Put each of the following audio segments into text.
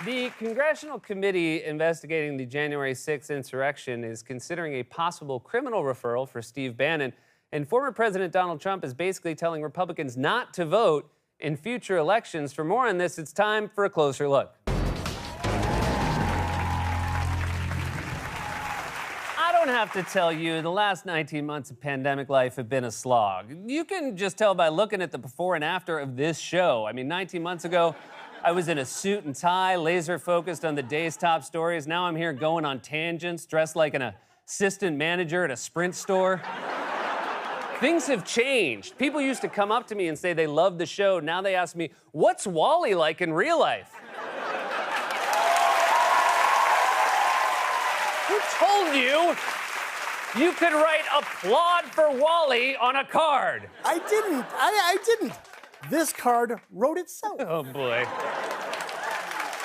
The Congressional Committee investigating the January 6th insurrection is considering a possible criminal referral for Steve Bannon. And former President Donald Trump is basically telling Republicans not to vote in future elections. For more on this, it's time for a closer look. I don't have to tell you, the last 19 months of pandemic life have been a slog. You can just tell by looking at the before and after of this show. I mean, 19 months ago, I was in a suit and tie, laser focused on the day's top stories. Now I'm here going on tangents, dressed like an assistant manager at a Sprint store. Things have changed. People used to come up to me and say they loved the show. Now they ask me, what's Wally like in real life? Who told you you could write applaud for Wally on a card? I didn't. I didn't. This card wrote itself. Oh, boy.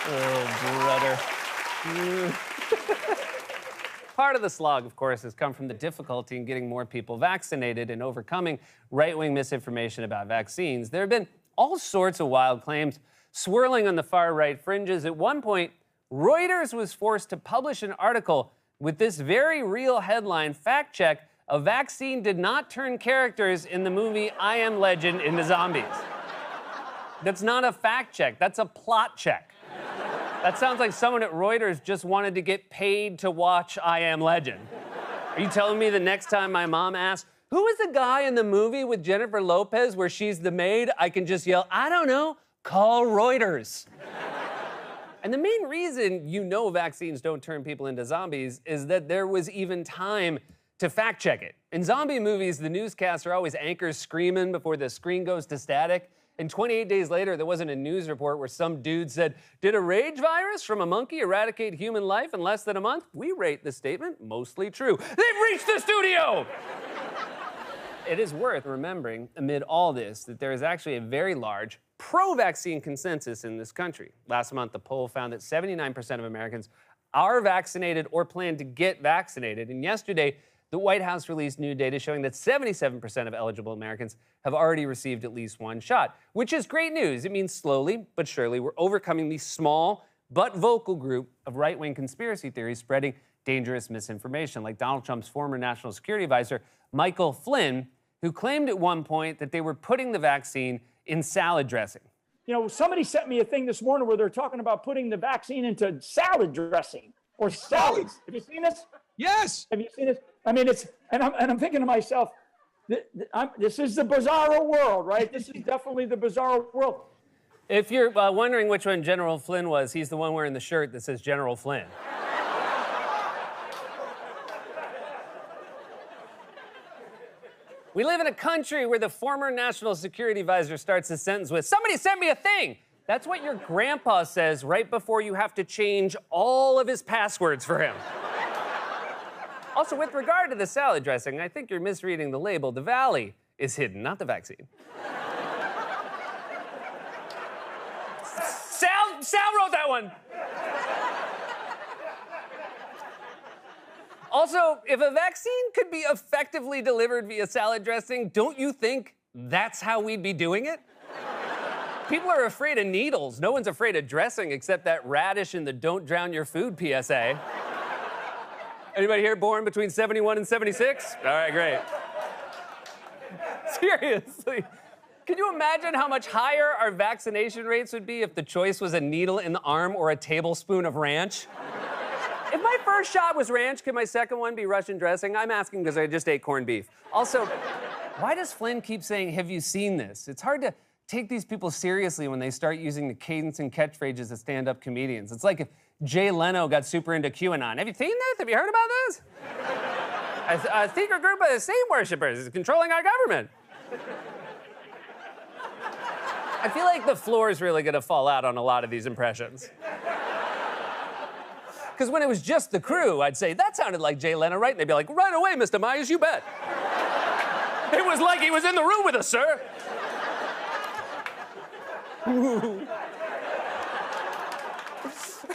Oh, brother. Part of the slog, of course, has come from the difficulty in getting more people vaccinated and overcoming right-wing misinformation about vaccines. There have been all sorts of wild claims swirling on the far-right fringes. At one point, Reuters was forced to publish an article with this very real headline, fact check, a vaccine did not turn characters in the movie I Am Legend into zombies. That's not a fact check, that's a plot check. That sounds like someone at Reuters just wanted to get paid to watch I Am Legend. Are you telling me the next time my mom asks, who is the guy in the movie with Jennifer Lopez where she's the maid, I can just yell, I don't know, call Reuters. And the main reason you know vaccines don't turn people into zombies is that there was even time to fact check it. In zombie movies, the newscaster always anchors screaming before the screen goes to static. And 28 days later, there wasn't a news report where some dude said, did a rage virus from a monkey eradicate human life in less than a month? We rate the statement mostly true. They've reached the studio! It is worth remembering, amid all this, that there is actually a very large pro-vaccine consensus in this country. Last month, the poll found that 79% of Americans are vaccinated or plan to get vaccinated. And yesterday, the White House released new data showing that 77% of eligible Americans have already received at least one shot, which is great news. It means slowly but surely we're overcoming the small but vocal group of right-wing conspiracy theories spreading dangerous misinformation, like Donald Trump's former national security advisor, Michael Flynn, who claimed at one point that they were putting the vaccine in salad dressing. You know, somebody sent me a thing this morning where they're talking about putting the vaccine into salad dressing or salads. Have you seen this? Yes. Have you seen this? I mean, I'm thinking to myself, this is the bizarro world, right? This is definitely the bizarro world. If you're wondering which one General Flynn was, he's the one wearing the shirt that says General Flynn. We live in a country where the former national security advisor starts his sentence with, somebody sent me a thing. That's what your grandpa says right before you have to change all of his passwords for him. Also, with regard to the salad dressing, I think you're misreading the label. The Valley is hidden, not the vaccine. Sal wrote that one. Also, if a vaccine could be effectively delivered via salad dressing, don't you think that's how we'd be doing it? People are afraid of needles. No one's afraid of dressing except that radish in the don't drown your food PSA. Anybody here born between 71 and 76? All right, great. Seriously, can you imagine how much higher our vaccination rates would be if the choice was a needle in the arm or a tablespoon of ranch? If my first shot was ranch, could my second one be Russian dressing? I'm asking because I just ate corned beef. Also, why does Flynn keep saying, have you seen this? It's hard to take these people seriously when they start using the cadence and catchphrases of stand-up comedians. It's like if Jay Leno got super into QAnon. Have you seen this? Have you heard about this? A secret group of Satan worshippers is controlling our government. I feel like the floor is really gonna fall out on a lot of these impressions. Because when it was just the crew, I'd say, that sounded like Jay Leno, right? And they'd be like, right away, Mr. Myers, you bet. It was like he was in the room with us, sir.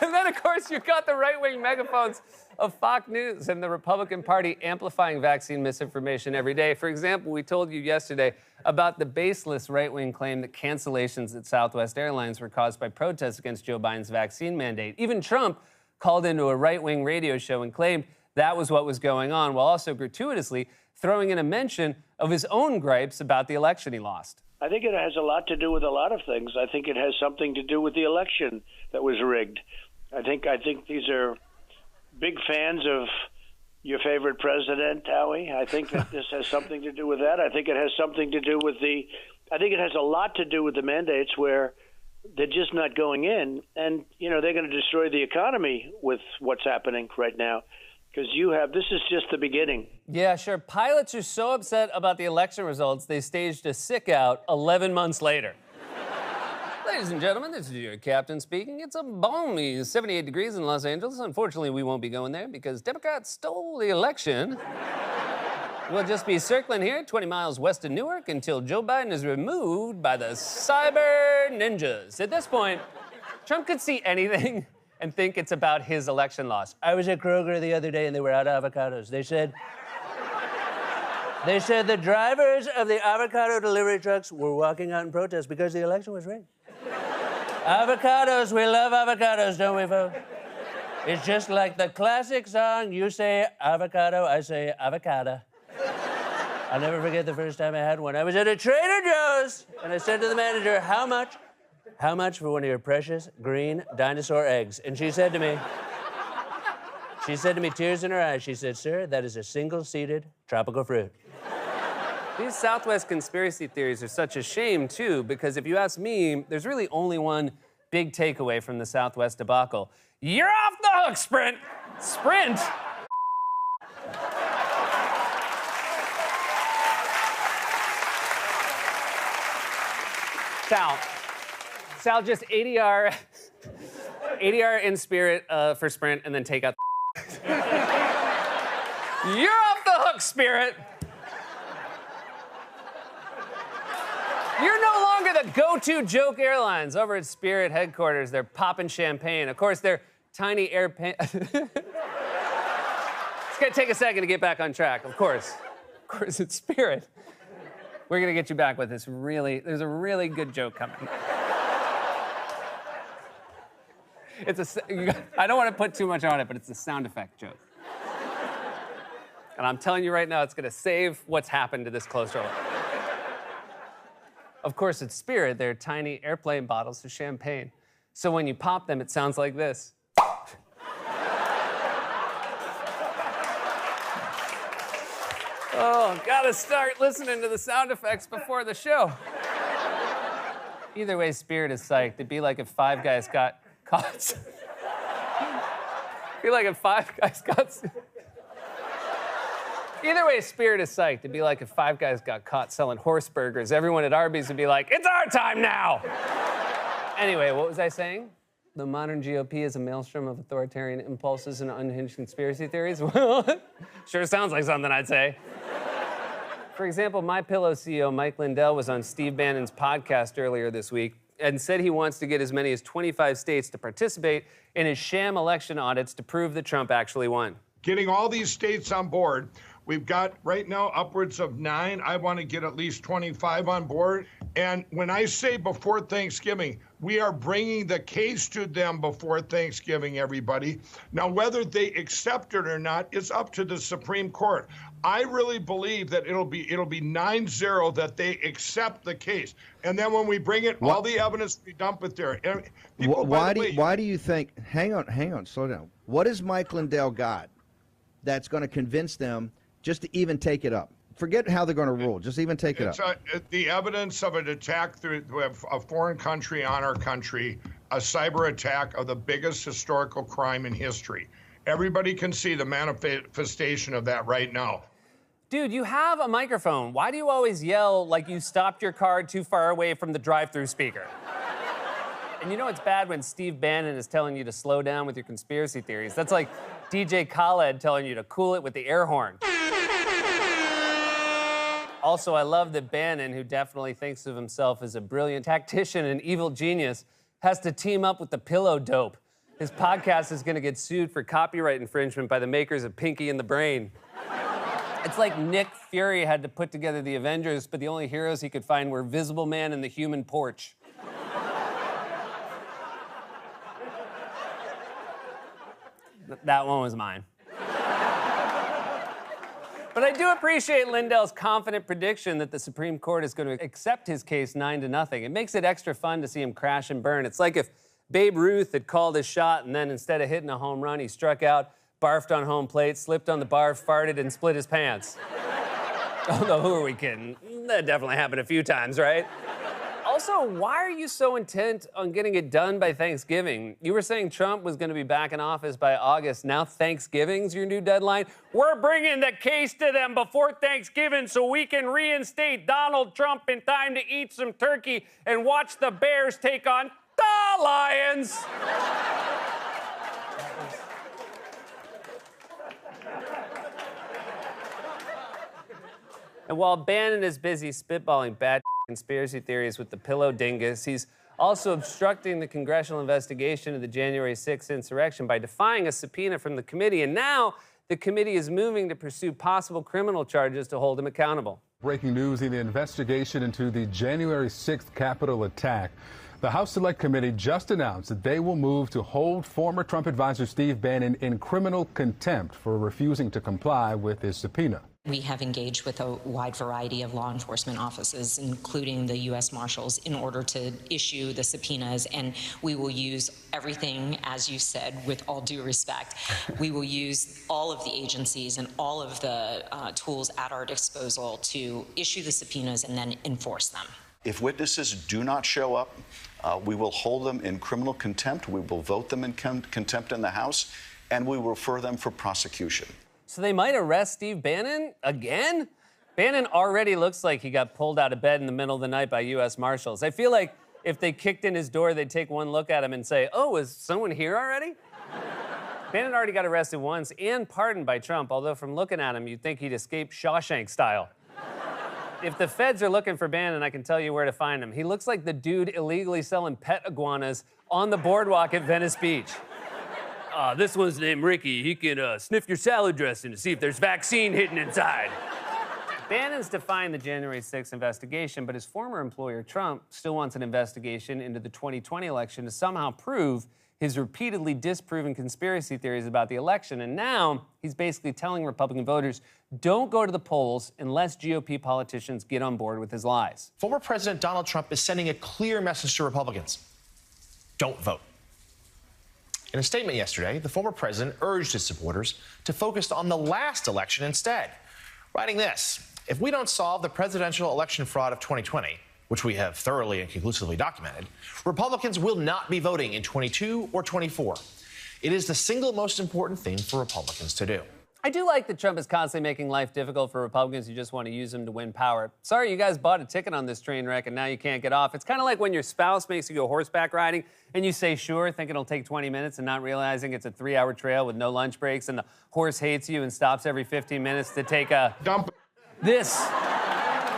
And then, of course, you got the right-wing megaphones of Fox News and the Republican Party amplifying vaccine misinformation every day. For example, we told you yesterday about the baseless right-wing claim that cancellations at Southwest Airlines were caused by protests against Joe Biden's vaccine mandate. Even Trump called into a right-wing radio show and claimed that was what was going on, while also gratuitously throwing in a mention of his own gripes about the election he lost. I think it has a lot to do with a lot of things. I think it has something to do with the election that was rigged. I think these are big fans of your favorite president, Howie. I think that this has something to do with that. I think it has something to do with I think it has a lot to do with the mandates where they're just not going in. And, you know, they're going to destroy the economy with what's happening right now. Because this is just the beginning. Yeah, sure. Pilots are so upset about the election results, they staged a sick out 11 months later. Ladies and gentlemen, this is your captain speaking. It's a balmy 78 degrees in Los Angeles. Unfortunately, we won't be going there because Democrats stole the election. We'll just be circling here 20 miles west of Newark until Joe Biden is removed by the cyber ninjas. At this point, Trump could see anything and think it's about his election loss. I was at Kroger the other day and they were out of avocados. They said the drivers of the avocado delivery trucks were walking out in protest because the election was rigged. Avocados, we love avocados, don't we, folks? It's just like the classic song, you say avocado, I say avocado. I'll never forget the first time I had one. I was at a Trader Joe's and I said to the manager, how much for one of your precious green dinosaur eggs? And she said to me, tears in her eyes, she said, sir, that is a single-seeded tropical fruit. These Southwest conspiracy theories are such a shame, too, because if you ask me, there's really only one big takeaway from the Southwest debacle. You're off the hook, Sprint! Sprint? Sal, just ADR in Spirit for Sprint, and then take out You're off the hook, Spirit! You're no longer the go-to joke airlines. Over at Spirit headquarters, they're popping champagne. Of course, their tiny airplane... It's gonna take a second to get back on track, of course. Of course, it's Spirit. We're gonna get you back with this there's a really good joke coming. I don't want to put too much on it, but it's a sound effect joke. And I'm telling you right now, it's gonna save what's happened to this close roll. Of course, it's Spirit. They're tiny airplane bottles of champagne. So when you pop them, it sounds like this. Oh, gotta start listening to the sound effects before the show. Either way, Spirit is psyched. It'd be like if Five Guys got caught. It'd be like if Five Guys got... Either way, Spirit is psyched. It'd be like if Five Guys got caught selling horse burgers. Everyone at Arby's would be like, it's our time now! Anyway, what was I saying? The modern GOP is a maelstrom of authoritarian impulses and unhinged conspiracy theories? Well, sure sounds like something I'd say. For example, MyPillow CEO Mike Lindell was on Steve Bannon's podcast earlier this week and said he wants to get as many as 25 states to participate in his sham election audits to prove that Trump actually won. Getting all these states on board. We've got right now upwards of 9. I want to get at least 25 on board. And when I say before Thanksgiving, we are bringing the case to them before Thanksgiving, everybody. Now, whether they accept it or not is up to the Supreme Court. I really believe that it'll be 9-0 that they accept the case. And then when we bring it, all the evidence we dump it there. Why do you think, hang on, slow down. What has Mike Lindell got that's going to convince them just to even take it up? Forget how they're going to rule. Just even take it up. The evidence of an attack through a foreign country on our country, a cyber attack of the biggest historical crime in history. Everybody can see the manifestation of that right now. Dude, you have a microphone. Why do you always yell like you stopped your car too far away from the drive-through speaker? And you know it's bad when Steve Bannon is telling you to slow down with your conspiracy theories. That's like DJ Khaled telling you to cool it with the air horn. Also, I love that Bannon, who definitely thinks of himself as a brilliant tactician and evil genius, has to team up with the pillow dope. His podcast is going to get sued for copyright infringement by the makers of Pinky and the Brain. It's like Nick Fury had to put together the Avengers, but the only heroes he could find were Visible Man and the Human Porch. That one was mine. But I do appreciate Lindell's confident prediction that the Supreme Court is going to accept his case 9-0. It makes it extra fun to see him crash and burn. It's like if Babe Ruth had called his shot and then instead of hitting a home run, he struck out, barfed on home plate, slipped on the barf, farted, and split his pants. Although, who are we kidding? That definitely happened a few times, right? Also, why are you so intent on getting it done by Thanksgiving? You were saying Trump was going to be back in office by August. Now Thanksgiving's your new deadline? We're bringing the case to them before Thanksgiving so we can reinstate Donald Trump in time to eat some turkey and watch the Bears take on the Lions. And while Bannon is busy spitballing bad conspiracy theories with the pillow dingus, he's also obstructing the congressional investigation of the January 6th insurrection by defying a subpoena from the committee. And now the committee is moving to pursue possible criminal charges to hold him accountable. Breaking news in the investigation into the January 6th Capitol attack. The House Select Committee just announced that they will move to hold former Trump advisor Steve Bannon in criminal contempt for refusing to comply with his subpoena. We have engaged with a wide variety of law enforcement offices, including the U.S. Marshals, in order to issue the subpoenas, and we will use everything, as you said, with all due respect. We will use all of the agencies and all of the tools at our disposal to issue the subpoenas and then enforce them. If witnesses do not show up, we will hold them in criminal contempt, we will vote them in contempt in the House, and we will refer them for prosecution. So they might arrest Steve Bannon again? Bannon already looks like he got pulled out of bed in the middle of the night by U.S. Marshals. I feel like if they kicked in his door, they'd take one look at him and say, oh, is someone here already? Bannon already got arrested once and pardoned by Trump, although from looking at him, you'd think he'd escape Shawshank style. If the feds are looking for Bannon, I can tell you where to find him. He looks like the dude illegally selling pet iguanas on the boardwalk at Venice Beach. This one's named Ricky. He can sniff your salad dressing to see if there's vaccine hidden inside. Bannon's defying the January 6th investigation, but his former employer, Trump, still wants an investigation into the 2020 election to somehow prove his repeatedly disproven conspiracy theories about the election. And now he's basically telling Republican voters, don't go to the polls unless GOP politicians get on board with his lies. Former President Donald Trump is sending a clear message to Republicans. Don't vote. In a statement yesterday, the former president urged his supporters to focus on the last election instead, writing this: if we don't solve the presidential election fraud of 2020, which we have thoroughly and conclusively documented, Republicans will not be voting in 22 or 24. It is the single most important thing for Republicans to do. I do like that Trump is constantly making life difficult for Republicans who just want to use him to win power. Sorry, you guys bought a ticket on this train wreck and now you can't get off. It's kind of like when your spouse makes you go horseback riding and you say sure, thinking it'll take 20 minutes and not realizing it's a 3-hour trail with no lunch breaks and the horse hates you and stops every 15 minutes to take a dump. This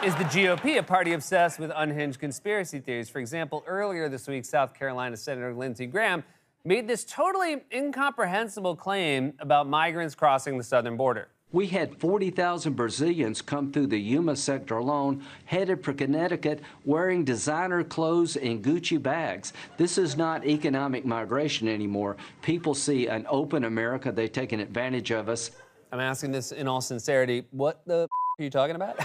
is the GOP, a party obsessed with unhinged conspiracy theories. For example, earlier this week, South Carolina Senator Lindsey Graham made this totally incomprehensible claim about migrants crossing the southern border. We had 40,000 Brazilians come through the Yuma sector alone, headed for Connecticut, wearing designer clothes and Gucci bags. This is not economic migration anymore. People see an open America. They've taken advantage of us. I'm asking this in all sincerity. What the are you talking about?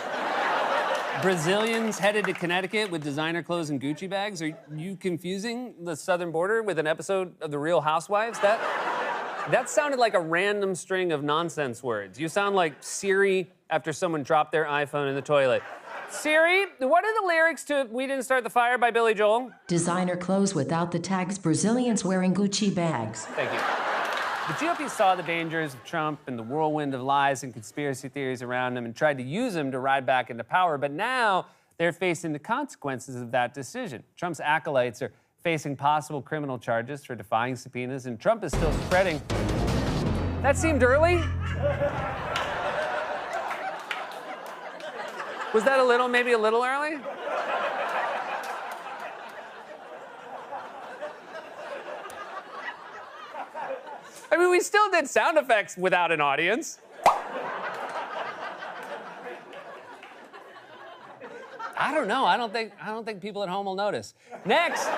Brazilians headed to Connecticut with designer clothes and Gucci bags? Are you confusing the southern border with an episode of The Real Housewives? That sounded like a random string of nonsense words. You sound like Siri after someone dropped their iPhone in the toilet. Siri, what are the lyrics to We Didn't Start the Fire by Billy Joel? Designer clothes without the tags, Brazilians wearing Gucci bags. Thank you. The GOP saw the dangers of Trump and the whirlwind of lies and conspiracy theories around him and tried to use him to ride back into power, but now they're facing the consequences of that decision. Trump's acolytes are facing possible criminal charges for defying subpoenas, and Trump is still spreading. That seemed early? Was that maybe a little early? I mean, we still did sound effects without an audience. I don't know. I don't think people at home will notice. Next,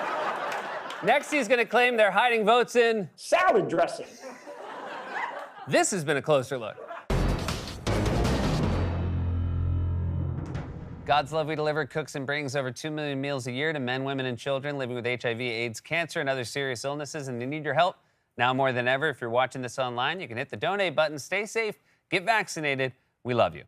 he's going to claim they're hiding votes in salad dressing. This has been a closer look. God's Love We Deliver cooks and brings over 2 million meals a year to men, women, and children living with HIV, AIDS, cancer, and other serious illnesses, and they need your help. Now more than ever, if you're watching this online, you can hit the donate button. Stay safe, get vaccinated. We love you.